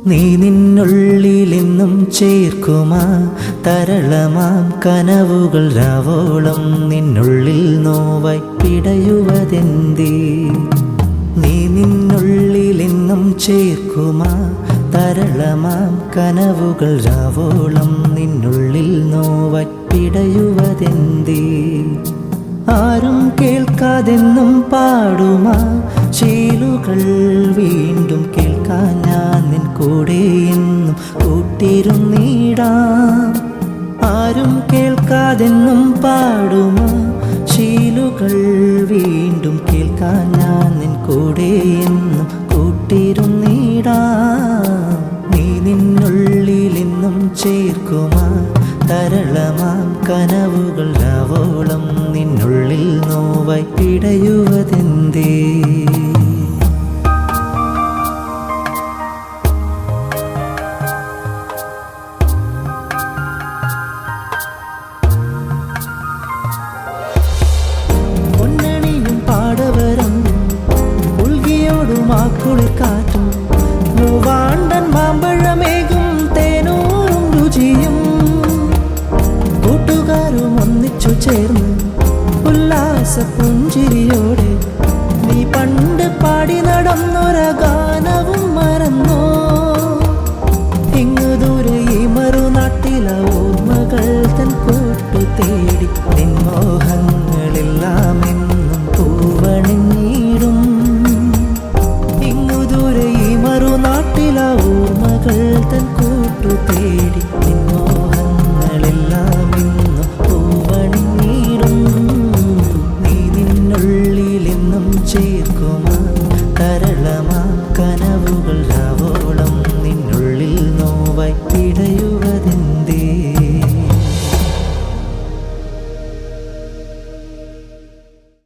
നീ നിന്നുള്ളിലെന്നും ചേർക്കുമാ തരളമാം കനവുകൾ രാവോളം നിന്നുള്ളിൽ നോവായി പിടയുവതെന്തേ? നീ നിന്നുള്ളിലെന്നും ചേർക്കുമാ തരളമാം കനവുകൾ രാവോളം നിന്നുള്ളിൽ നോവായി പിടയുവതെന്തേ? ആരും കേൾക്കാതെന്നും പാടുമാ ശീലുകൾ വീണ്ടും കേൾക്കാൻ ഞാൻ നിൻ കൂടെ എന്നും കൂട്ടിരുന്നിടാം. ആരും കേൾക്കാതെന്നും പാടുമാ ശീലുകൾ വീണ്ടും കേൾക്കാൻ ഞാൻ നിൻ കൂടെ എന്നും കൂട്ടിരുന്നിടാം. നീ നിന്നുള്ളിലെന്നും ചേർക്കുമാ തരളമാം കനവുകൾ രാവോളം നിന്നുള്ളിൽ നോവായി പിടയുവതെന്തേ? പൊന്നണിയും പാടവരം ഉൾകിയോടും ആ കുളിർക്കാറ്റും മൂവാണ്ടൻ മാമ്പഴമേകും തേനൂറും രുചിയും ഒന്നിച്ചു ചേർന്ന് ഉല്ലാസ പുഞ്ചിരിയോടെ നീ പണ്ട് പാടി നടന്നൊര ഗാനവും മറന്നോ? ഇങ്ങു ദൂരെ ഈ മറുനാട്ടിലെ ഓർമ്മകൾ തൻ കൂട്ടു തേടി നിൻമോഹങ്ങളെല്ലാം എന്നും പൂവണിഞ്ഞിടും. ഇങ്ങു ദൂരെ ഈ മറുനാട്ടിലെ ഓർമ്മകൾ തൻ കൂട്ടു തേടി നിൻമോഹങ്ങളെല്ലാം എന്നും പൂവണിഞ്ഞിടും. നീ നിന്നുള്ളിലെന്നും ചേർക്കുമാ തരളമാ